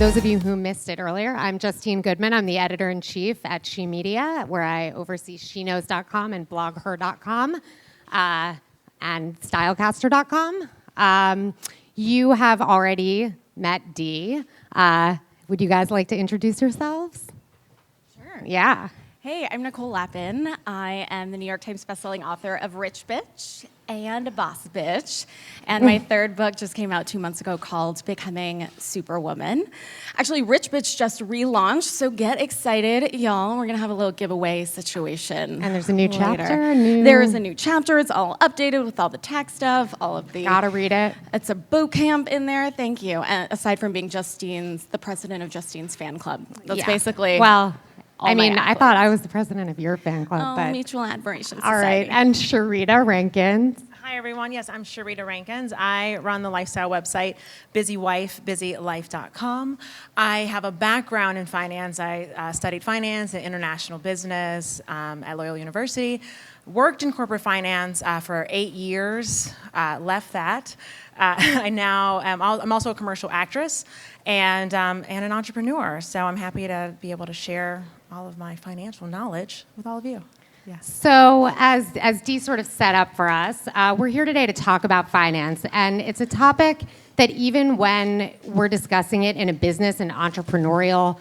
those of you who missed it earlier, I'm Justine Goodman. I'm the editor-in-chief at She Media, where I oversee sheknows.com and blogher.com and stylecaster.com. You have already met Dee. Would you guys like to introduce yourselves? Sure. Yeah. Hey, I'm Nicole Lapin. I am the New York Times Best-Selling Author of Rich Bitch and Boss Bitch. And my third book just came out 2 months ago called Becoming Superwoman. Actually, Rich Bitch just relaunched, so get excited, y'all. We're going to have a little giveaway situation. And there's a new later. chapter? There is a new chapter. It's all updated with all the tech stuff, all of the... Gotta read it. It's a boot camp in there. Thank you. And aside from being the president of Justine's fan club. That's basically... Well... I thought I accolades. was the president of your fan club. But Mutual Admiration all right, Society. and Sherita Rankins. Hi, everyone. Yes, I'm Sherita Rankins. I run the lifestyle website, busywife.busylife.com. I have a background in finance. I studied finance and international business at Loyola University. Worked in corporate finance for 8 years, left that. I'm also a commercial actress and an entrepreneur. So I'm happy to be able to share all of my financial knowledge with all of you. Yes. So as Dee sort of set up for us, we're here today to talk about finance. And it's a topic that even when we're discussing it in a business and entrepreneurial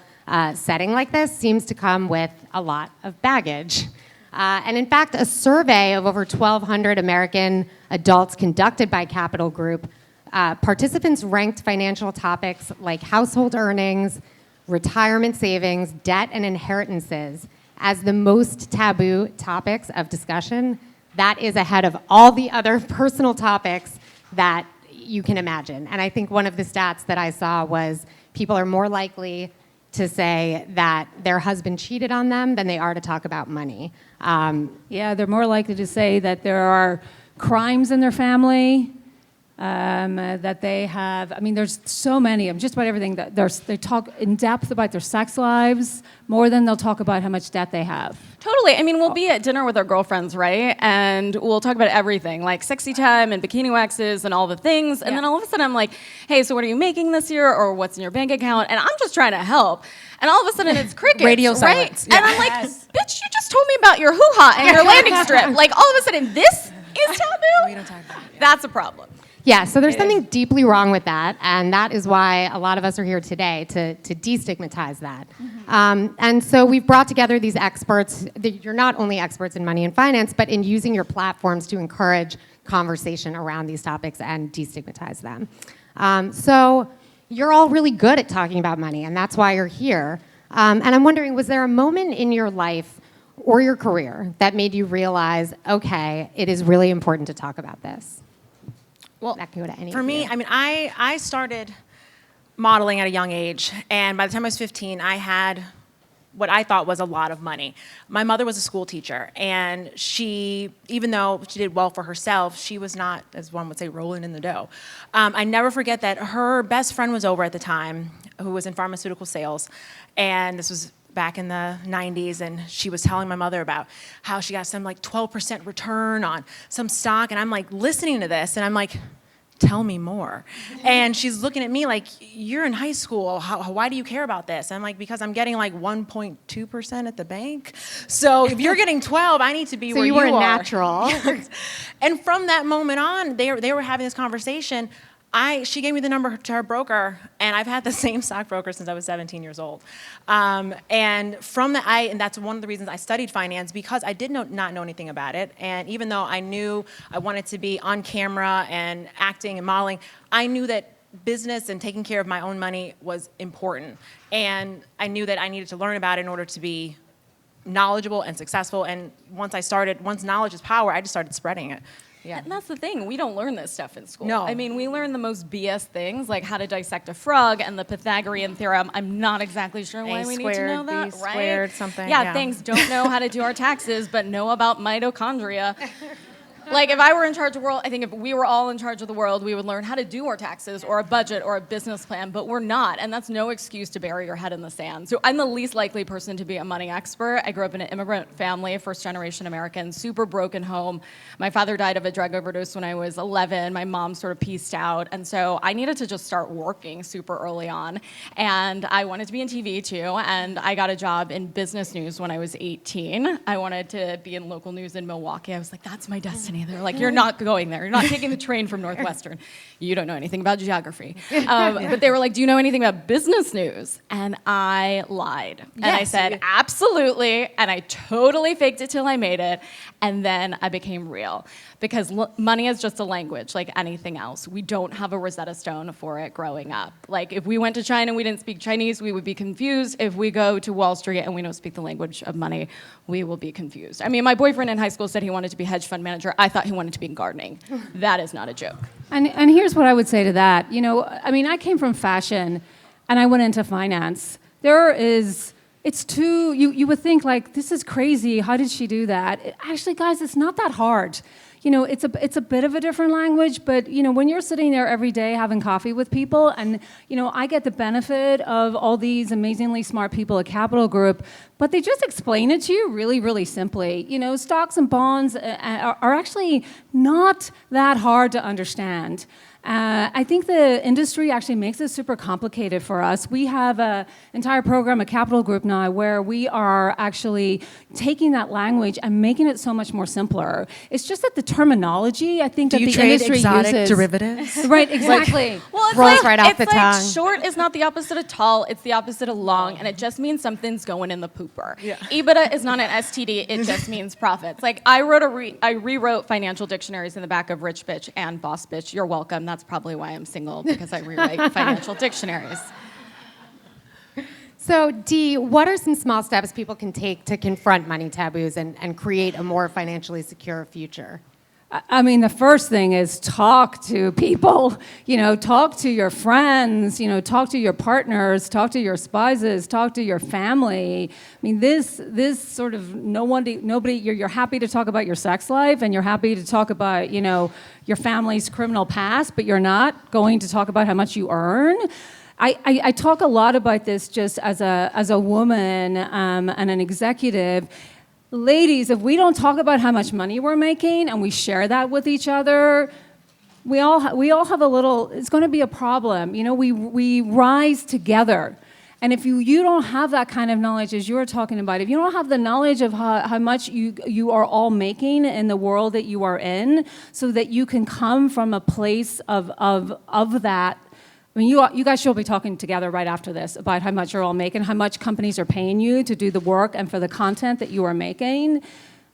setting like this, seems to come with a lot of baggage. And in fact, a survey of over 1,200 American adults conducted by Capital Group, participants ranked financial topics like household earnings, retirement savings, debt, and inheritances as the most taboo topics of discussion. That is ahead of all the other personal topics that you can imagine. And I think one of the stats that I saw was people are more likely to say that their husband cheated on them than they are to talk about money. Yeah, they're more likely to say that there are crimes in their family, that they have, there's so many of them, just about everything. They talk in depth about their sex lives more than they'll talk about how much debt they have. Totally. We'll be at dinner with our girlfriends, right? And we'll talk about everything, like sexy time and bikini waxes and all the things. And then all of a sudden I'm like, hey, so what are you making this year? Or what's in your bank account? And I'm just trying to help. And all of a sudden it's crickets, Radio right? silence. Yeah. And I'm like, bitch, you just told me about your hoo-ha and your landing strip. Like all of a sudden this is taboo? We don't talk about it. That's a problem. Yeah, so there's something deeply wrong with that, and that is why a lot of us are here today, to de-stigmatize that. And so we've brought together these experts. You're not only experts in money and finance, but in using your platforms to encourage conversation around these topics and destigmatize them. So you're all really good at talking about money, and that's why you're here. And I'm wondering, was there a moment in your life or your career that made you realize, okay, it is really important to talk about this? Well, That can go to any for of me, you. I started modeling at a young age, and by the time I was 15, I had what I thought was a lot of money. My mother was a school teacher, and she, even though she did well for herself, she was not, as one would say, rolling in the dough. I never forget that her best friend was over at the time, who was in pharmaceutical sales, and this was back in the 90s, and she was telling my mother about how she got some like 12% return on some stock, and I'm like listening to this, and I'm like, tell me more. And she's looking at me like, you're in high school, why do you care about this? And I'm like, because I'm getting like 1.2% at the bank. So if you're getting 12, I need to be where you are. So you were a natural. And from that moment on, they were having this conversation. She gave me the number to her broker, and I've had the same stockbroker since I was 17 years old. And from that, and that's one of the reasons I studied finance, because I did not know anything about it. And even though I knew I wanted to be on camera and acting and modeling, I knew that business and taking care of my own money was important. And I knew that I needed to learn about it in order to be knowledgeable and successful. And once knowledge is power, I just started spreading it. Yeah. And that's the thing. We don't learn this stuff in school. No. We learn the most BS things, like how to dissect a frog and the Pythagorean theorem. I'm not exactly sure why we need to know that, B right? squared, something. Yeah, thanks. Don't know how to do our taxes, but know about mitochondria. Like, if I were in charge of the world, I think if we were all in charge of the world, we would learn how to do our taxes or a budget or a business plan, but we're not, and that's no excuse to bury your head in the sand. So I'm the least likely person to be a money expert. I grew up in an immigrant family, first-generation American, super broken home. My father died of a drug overdose when I was 11. My mom sort of pieced out, and so I needed to just start working super early on. And I wanted to be in TV too, and I got a job in business news when I was 18. I wanted to be in local news in Milwaukee. I was like, that's my destiny. They're like, you're not going there. You're not taking the train from Northwestern. You don't know anything about geography. But they were like, do you know anything about business news? And I lied. And I said, absolutely. And I totally faked it till I made it. And then I became real. Because money is just a language like anything else. We don't have a Rosetta Stone for it growing up. Like, if we went to China and we didn't speak Chinese, we would be confused. If we go to Wall Street and we don't speak the language of money, we will be confused. I mean, my boyfriend in high school said he wanted to be a hedge fund manager. I thought he wanted to be in gardening. That is not a joke. And here's what I would say to that. You know, I mean, I came from fashion, and I went into finance. You would think, like, this is crazy. How did she do that? Actually, guys, it's not that hard. You know, it's a bit of a different language, but, you know, when you're sitting there every day having coffee with people, and, you know, I get the benefit of all these amazingly smart people at Capital Group, but they just explain it to you really, really simply. You know, stocks and bonds are actually not that hard to understand. I think the industry actually makes it super complicated for us. We have an entire program at Capital Group now where we are actually taking that language and making it so much more simpler. It's just that the terminology, I think, that the industry uses. Derivatives? Right, exactly. Well, it's Rolls like, right off it's the like tongue. short is not the opposite of tall, it's the opposite of long, and it just means something's going in the pooper. Yeah. EBITDA is not an STD, it just means profits. Like, I rewrote financial dictionaries in the back of Rich Bitch and Boss Bitch. You're welcome. That's probably why I'm single, because I rewrite financial dictionaries. So, Dee, what are some small steps people can take to confront money taboos and create a more financially secure future? I mean, the first thing is talk to people, you know, talk to your friends, you know, talk to your partners, talk to your spouses, talk to your family. I mean, this sort of nobody, you're happy to talk about your sex life and you're happy to talk about, you know, your family's criminal past, but you're not going to talk about how much you earn. I talk a lot about this just as a woman and an executive. Ladies, if we don't talk about how much money we're making and we share that with each other, we all have a little, it's going to be a problem. You know, we rise together. And if you don't have that kind of knowledge, as you were talking about, if you don't have the knowledge of how much you are all making in the world that you are in, so that you can come from a place of that. I mean, you guys should be talking together right after this about how much you're all making, how much companies are paying you to do the work and for the content that you are making.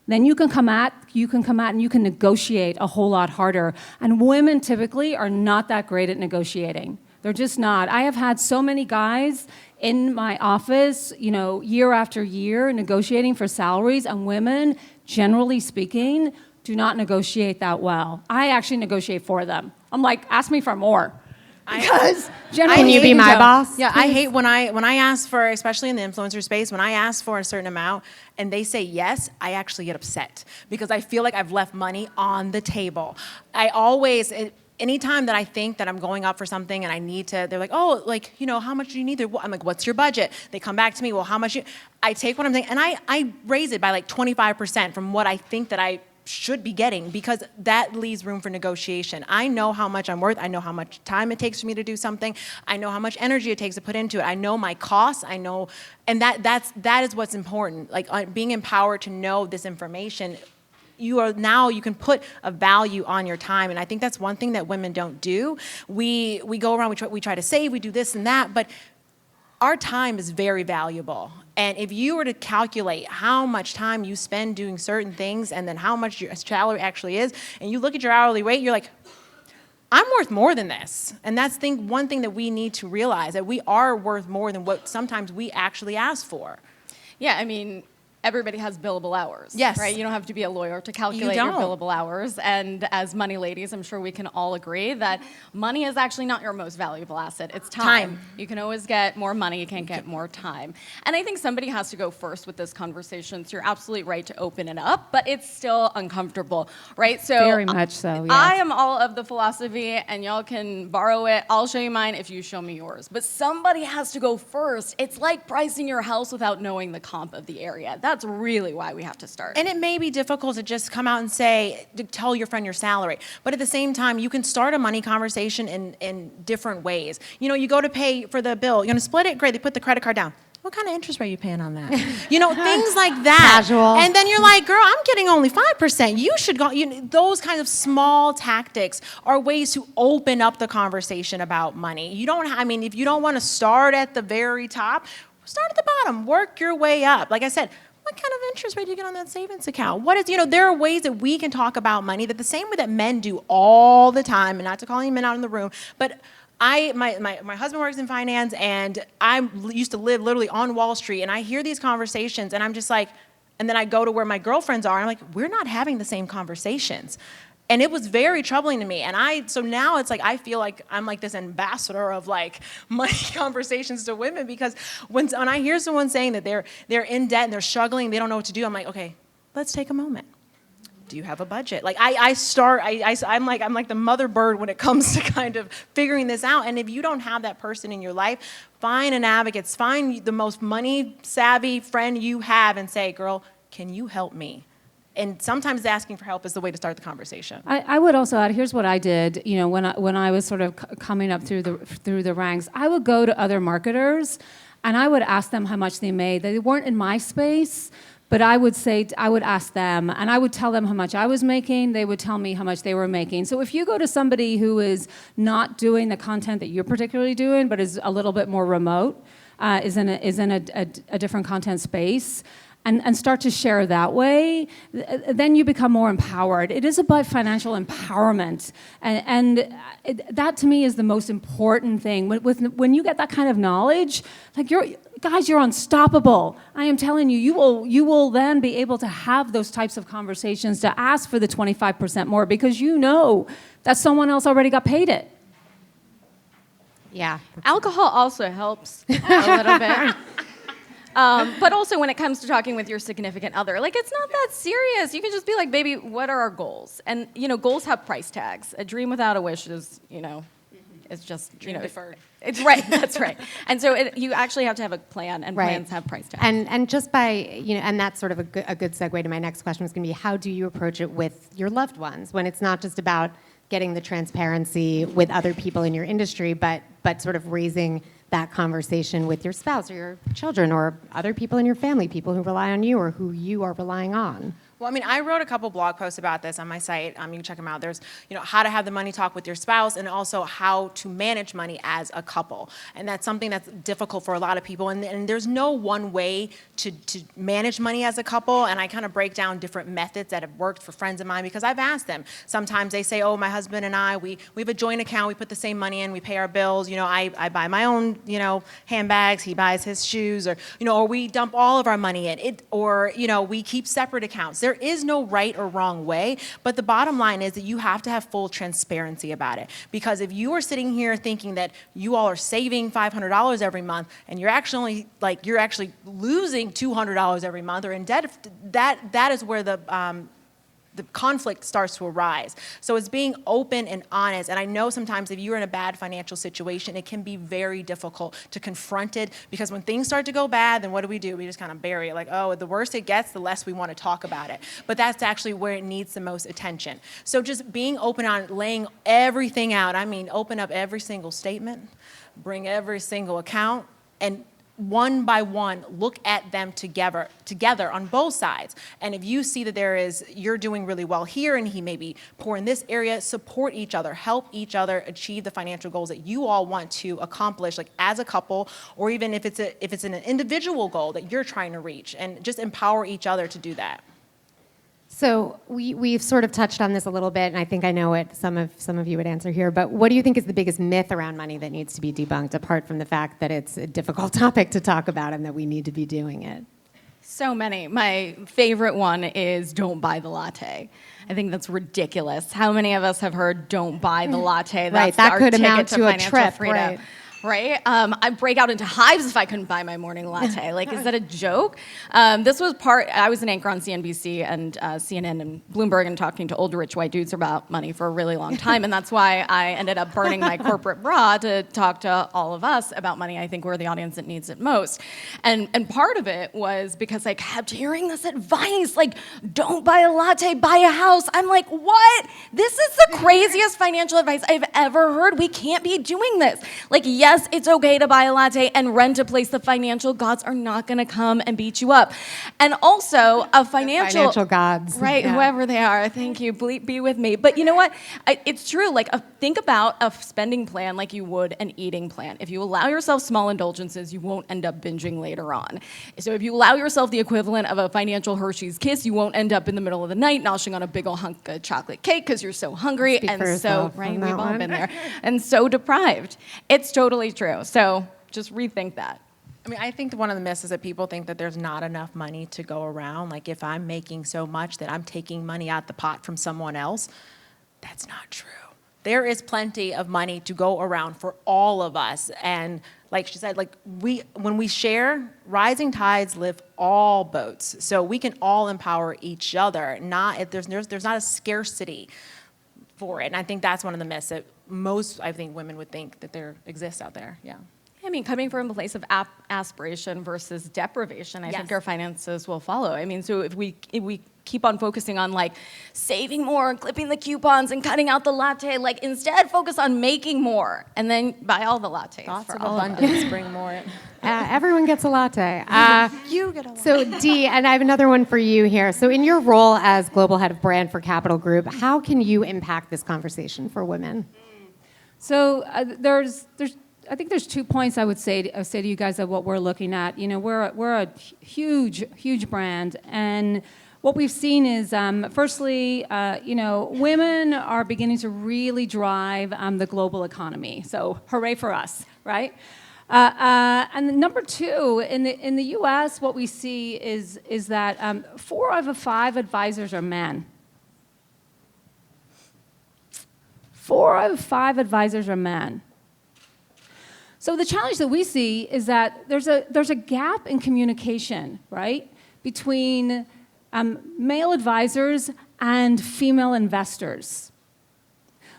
Then you can come out and you can negotiate a whole lot harder. And women typically are not that great at negotiating. They're just not. I have had so many guys in my office, you know, year after year negotiating for salaries, and women, generally speaking, do not negotiate that well. I actually negotiate for them. I'm like, ask me for more. Because generally, Can you be my boss? Yeah, I hate when I ask for, especially in the influencer space, when I ask for a certain amount and they say yes, I actually get upset because I feel like I've left money on the table. Anytime that I think that I'm going up for something and I need to, they're like, oh, like, you know, how much do you need? I'm like, what's your budget? They come back to me, well, how much? I take what I'm thinking, and I raise it by like 25% from what I think that I should be getting, because that leaves room for negotiation. I know how much I'm worth. I know how much time it takes for me to do something. I know how much energy it takes to put into it. I know my costs. I know, and that is what's important. Like, being empowered to know this information. You can put a value on your time, and I think that's one thing that women don't do. We go around, we try to save, we do this and that, but our time is very valuable. And if you were to calculate how much time you spend doing certain things and then how much your salary actually is, and you look at your hourly rate, you're like, I'm worth more than this. And that's one thing that we need to realize, that we are worth more than what sometimes we actually ask for. Yeah, I mean, everybody has billable hours. Yes. Right? You don't have to be a lawyer to calculate your billable hours. And as money ladies, I'm sure we can all agree that money is actually not your most valuable asset. It's time. You can always get more money. You can't get more time. And I think somebody has to go first with this conversation. So you're absolutely right to open it up, but it's still uncomfortable, right? So Very much so, yes. I am all of the philosophy, and y'all can borrow it. I'll show you mine if you show me yours. But somebody has to go first. It's like pricing your house without knowing the comp of the area. That's really why we have to start. And it may be difficult to just come out and say, to tell your friend your salary. But at the same time, you can start a money conversation in different ways. You know, you go to pay for the bill. You're going to split it? Great. They put the credit card down. What kind of interest rate are you paying on that? You know, things like that. Casual. And then you're like, girl, I'm getting only 5%. You should go. Those kinds of small tactics are ways to open up the conversation about money. You don't, if you don't want to start at the very top, start at the bottom. Work your way up. Like I said, what kind of interest rate do you get on that savings account? There are ways that we can talk about money that the same way that men do all the time, and not to call any men out in the room, but my husband works in finance, and I used to live literally on Wall Street, and I hear these conversations, and I'm just like, and then I go to where my girlfriends are, and I'm like, we're not having the same conversations. And it was very troubling to me. And so now it's like, I feel like I'm like this ambassador of like money conversations to women, because when I hear someone saying that they're in debt and they're struggling, they don't know what to do, I'm like, okay, let's take a moment. Do you have a budget? Like I'm like the mother bird when it comes to kind of figuring this out. And if you don't have that person in your life, find an advocate, find the most money savvy friend you have and say, girl, can you help me? And sometimes asking for help is the way to start the conversation. I would also add, here's what I did, when I was sort of coming up through the ranks. I would go to other marketers and I would ask them how much they made. They weren't in my space, but I would ask them, and I would tell them how much I was making. They would tell me how much they were making. So if you go to somebody who is not doing the content that you're particularly doing, but is a little bit more remote, is in a different content space, and start to share that way, then you become more empowered. It is about financial empowerment. And that to me is the most important thing. When you get that kind of knowledge, like you're unstoppable. I am telling you, you will then be able to have those types of conversations, to ask for the 25% more, because you know that someone else already got paid it. Yeah. Alcohol also helps a little bit. But also when it comes to talking with your significant other, like, it's not that serious. You can just be like, baby, what are our goals? And, goals have price tags. A dream without a wish is, it's just, deferred. It's right, that's right. And so you actually have to have a plan, and plans have price tags. And just by, and that's sort of a good segue to my next question was going to be, how do you approach it with your loved ones when it's not just about getting the transparency with other people in your industry, but sort of raising that conversation with your spouse or your children or other people in your family, people who rely on you or who you are relying on? Well, I wrote a couple blog posts about this on my site. You can check them out. There's, how to have the money talk with your spouse, and also how to manage money as a couple. And that's something that's difficult for a lot of people. And there's no one way to manage money as a couple. And I kind of break down different methods that have worked for friends of mine, because I've asked them. Sometimes they say, oh, my husband and I, we have a joint account. We put the same money in. We pay our bills. I buy my own, handbags. He buys his shoes, or we dump all of our money in. Or we keep separate accounts. There is no right or wrong way, but the bottom line is that you have to have full transparency about it. Because if you are sitting here thinking that you all are saving $500 every month, and you're actually losing $200 every month, or in debt, that is where the conflict starts to arise. So it's being open and honest. And I know sometimes if you're in a bad financial situation, it can be very difficult to confront it, because when things start to go bad, then what do? We just kind of bury it. Like, oh, the worse it gets, the less we want to talk about it. But that's actually where it needs the most attention. So just being open on laying everything out. Open up every single statement, bring every single account, and one by one, look at them together on both sides. And if you see that you're doing really well here, and he may be poor in this area, support each other, help each other achieve the financial goals that you all want to accomplish, like as a couple, or even if it's an individual goal that you're trying to reach, and just empower each other to do that. So we've sort of touched on this a little bit, and I think I know what some of you would answer here, but what do you think is the biggest myth around money that needs to be debunked, apart from the fact that it's a difficult topic to talk about and that we need to be doing it? So many. My favorite one is don't buy the latte. I think that's ridiculous. How many of us have heard don't buy the latte? Right, That's that our could ticket amount to a financial trip, freedom. right. Right? I'd break out into hives if I couldn't buy my morning latte. Like, is that a joke? This was I was an anchor on CNBC and CNN and Bloomberg and talking to old rich white dudes about money for a really long time. And that's why I ended up burning my corporate bra to talk to all of us about money. I think we're the audience that needs it most. And part of it was because I kept hearing this advice, like, don't buy a latte, buy a house. I'm like, what? This is the craziest financial advice I've ever heard. We can't be doing this. Like, yes, it's okay to buy a latte and rent a place. The financial gods are not going to come and beat you up. And also, a Financial gods. right, Yeah. whoever they are, thank you, be with me. But you know what? It's true. Like, think about a spending plan like you would an eating plan. If you allow yourself small indulgences, you won't end up binging later on. So if you allow yourself the equivalent of a financial Hershey's Kiss, you won't end up in the middle of the night noshing on a big old hunk of chocolate cake because you're so hungry Speak and for so, yourself right, on we've that all one. been there, and so deprived. It's totally true. So just rethink that. I mean, I think one of the myths is that people think that there's not enough money to go around. Like, if I'm making so much that I'm taking money out the pot from someone else, that's not true. There is plenty of money to go around for all of us. And like she said, like, when we share, rising tides lift all boats. So we can all empower each other. There's not a scarcity for it. And I think that's one of the myths that most, I think, women would think that there exists out there. Yeah. I mean, coming from a place of aspiration versus deprivation, I think Yes. our finances will follow. I mean, so if we keep on focusing on like saving more and clipping the coupons and cutting out the latte, like instead focus on making more and then buy all the lattes. Thoughts for of all of us. abundance bring more. Everyone gets a latte. You get a latte. So, Dee, and I have another one for you here. So, in your role as global head of brand for Capital Group, how can you impact this conversation for women? So I think there's 2 points I would say to you guys of what we're looking at. You know, we're a huge brand, and what we've seen is, firstly, you know, women are beginning to really drive the global economy. So, hooray for us, right? And number 2, in the U.S., what we see is that 4 out of 5 advisors are men. 4 out of 5 advisors are men. So the challenge that we see is that there's a gap in communication, right, between male advisors and female investors.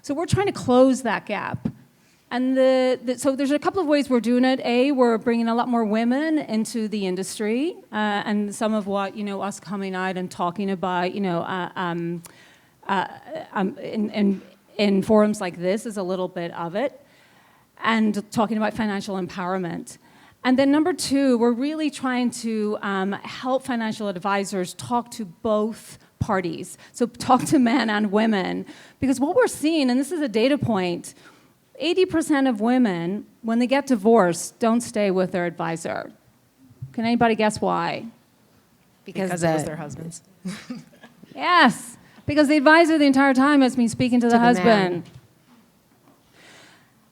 So we're trying to close that gap. And so there's a couple of ways we're doing it. A, we're bringing a lot more women into the industry, and some of what, you know, us coming out and talking about, you know, in forums like this is a little bit of it, and talking about financial empowerment. And then number 2, we're really trying to help financial advisors talk to both parties. So talk to men and women. Because what we're seeing, and this is a data point, 80% of women, when they get divorced, don't stay with their advisor. Can anybody guess why? Because it was their husbands. Yes, because the advisor the entire time has been speaking to the husband. man.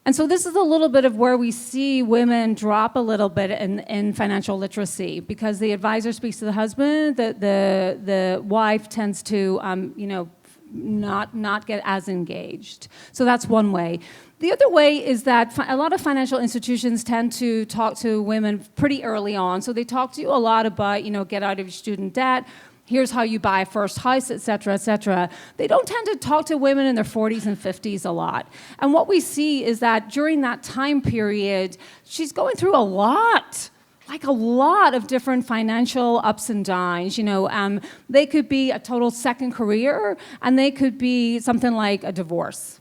And so this is a little bit of where we see women drop a little bit in financial literacy, because the advisor speaks to the husband, the wife tends to, you know, not get as engaged. So that's one way. The other way is that a lot of financial institutions tend to talk to women pretty early on. So they talk to you a lot about, you know, get out of your student debt. Here's how you buy a first house, et cetera, et cetera. They don't tend to talk to women in their 40s and 50s a lot. And what we see is that during that time period, she's going through a lot. Like a lot of different financial ups and downs. You know, they could be a total second career, and they could be something like a divorce.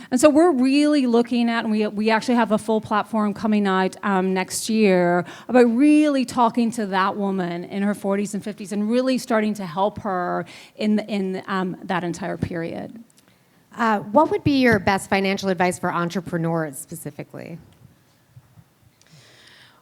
And so we're really looking at, and we actually have a full platform coming out next year about really talking to that woman in her 40s and 50s and really starting to help her in that entire period. What would be your best financial advice for entrepreneurs specifically?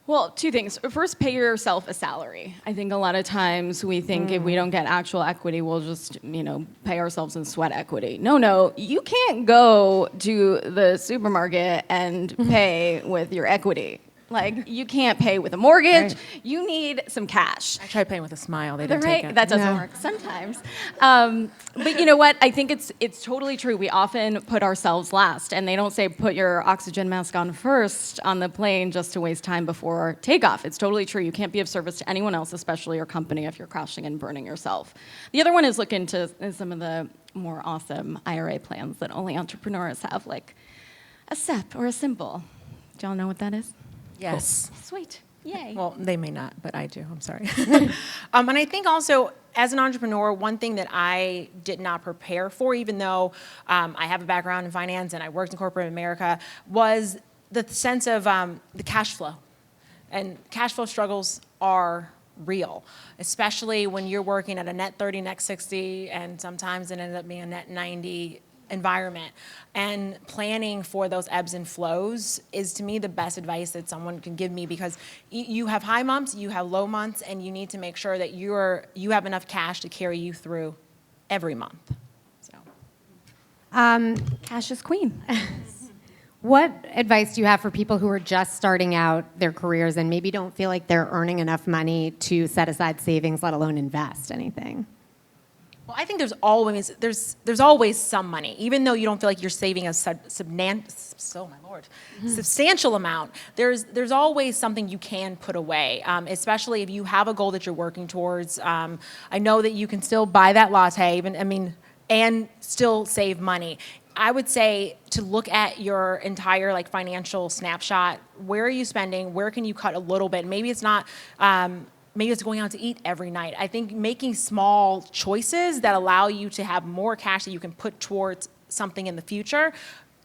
Well, 2 things. First, pay yourself a salary. I think a lot of times we think if we don't get actual equity, we'll just, you know, pay ourselves in sweat equity. No, you can't go to the supermarket and pay with your equity. Like, you can't pay with a mortgage. You need some cash. I tried paying with a smile. They didn't take it. That doesn't work sometimes. But you know what? I think it's totally true. We often put ourselves last, and they don't say put your oxygen mask on first on the plane just to waste time before takeoff. It's totally true. You can't be of service to anyone else, especially your company, if you're crashing and burning yourself. The other one is look into some of the more awesome IRA plans that only entrepreneurs have, like a SEP or a symbol. Do y'all know what that is? Yes. Sweet. Yay. Well, they may not, but I do. I'm sorry. And I think also, as an entrepreneur, one thing that I did not prepare for, even though I have a background in finance and I worked in corporate America, was the sense of the cash flow. And cash flow struggles are real, especially when you're working at a net 30, net 60, and sometimes it ends up being a net 90 environment. And planning for those ebbs and flows is, to me, the best advice that someone can give me, because you have high months, you have low months, and you need to make sure that you have enough cash to carry you through every month. So, Cash is queen. What advice do you have for people who are just starting out their careers and maybe don't feel like they're earning enough money to set aside savings, let alone invest anything? well, I think there's always some money, even though you don't feel like you're saving a substantial amount. There's always something you can put away, especially if you have a goal that you're working towards. I know that you can still buy that latte, and still save money. I would say to look at your entire financial snapshot. Where are you spending? Where can you cut a little bit? Maybe it's not. Maybe it's going out to eat every night. I think making small choices that allow you to have more cash that you can put towards something in the future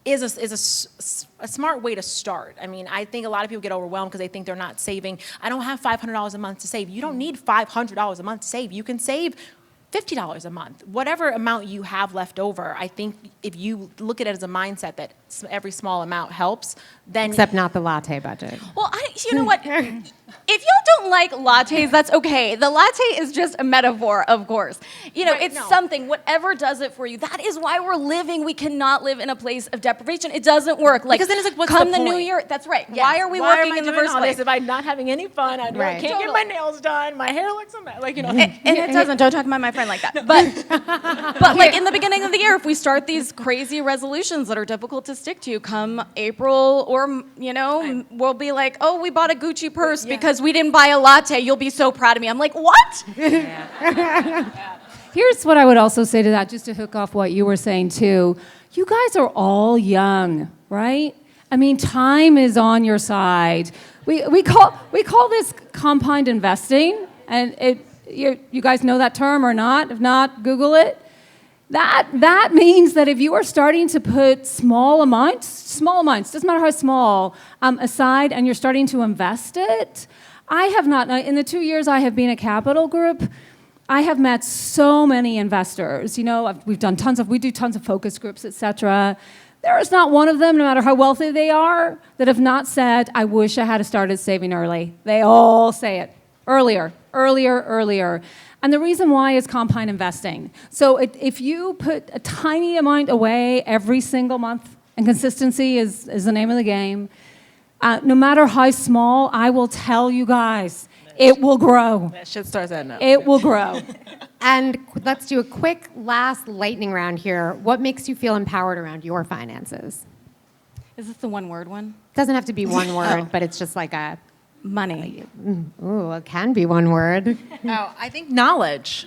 is a smart way to start. I think a lot of people get overwhelmed because they think they're not saving. I don't have $500 a month to save. You don't need $500 a month to save. You can save $50 a month, whatever amount you have left over. I think if you look at it as a mindset that every small amount helps, then Except not the latte budget. Well, you know what? If y'all don't like lattes, that's okay. The latte is just a metaphor, of course. It's something, whatever does it for you. That is why we're living. We cannot live in a place of deprivation. It doesn't work. Because then it's like, what's come the New point? Year, that's right. Yes. Why are we Why working am I in the doing first all place? this if I'm not having any fun? I Right. can't get my nails done. My hair looks a mess. And it doesn't. Don't talk about my friend like that. But in the beginning of the year, if we start these crazy resolutions that are difficult to stick to, come April, or we'll be like, oh, we bought a Gucci purse because we didn't buy a latte. You'll be so proud of me. I'm like, what? Here's what I would also say to that, just to hook off what you were saying too. You guys are all young, right? Time is on your side. We call this compound investing, and you guys know that term or not? If not, Google it. That means that if you are starting to put small amounts, doesn't matter how small, aside, and you're starting to invest it. I have not, in the 2 years I have been at Capital Group, I have met so many investors. We do tons of focus groups, etc. There is not one of them, no matter how wealthy they are, that have not said, I wish I had started saving early. They all say it. Earlier. And the reason why is compound investing. So if you put a tiny amount away every single month, and consistency is the name of the game, no matter how small, I will tell you guys, it will grow. That shit starts adding up. It will grow. And let's do a quick last lightning round here. What makes you feel empowered around your finances? Is this the one-word one? Doesn't have to be one word, but it's just like a... Money. Ooh, it can be one word. I think knowledge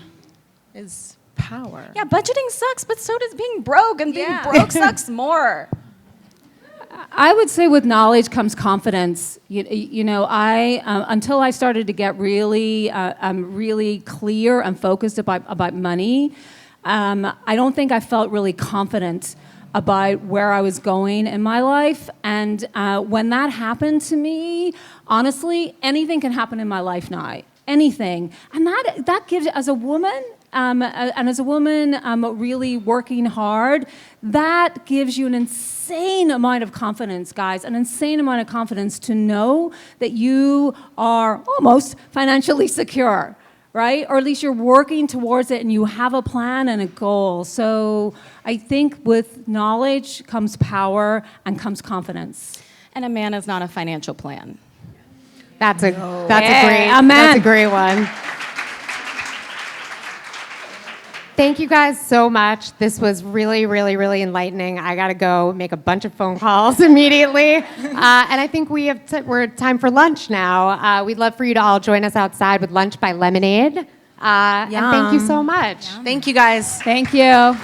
is power. Yeah, budgeting sucks, but so does being broke, and being broke sucks more. I would say with knowledge comes confidence. I until I started to get really clear and focused about money, I don't think I felt really confident about where I was going in my life. And when that happened to me, honestly, anything can happen in my life now. Anything. And that gives, as a woman, really working hard, that gives you an insane amount of confidence, guys, an insane amount of confidence to know that you are almost financially secure, right? Or at least you're working towards it and you have a plan and a goal. So I think with knowledge comes power and comes confidence. And a man is not a financial plan. That's a Amen. That's a great one. Thank you guys so much. This was really, really, really enlightening. I gotta go make a bunch of phone calls immediately, and I think we're time for lunch now. We'd love for you to all join us outside with Lunch by Lemonade. And thank you so much. Thank you, guys. Thank you.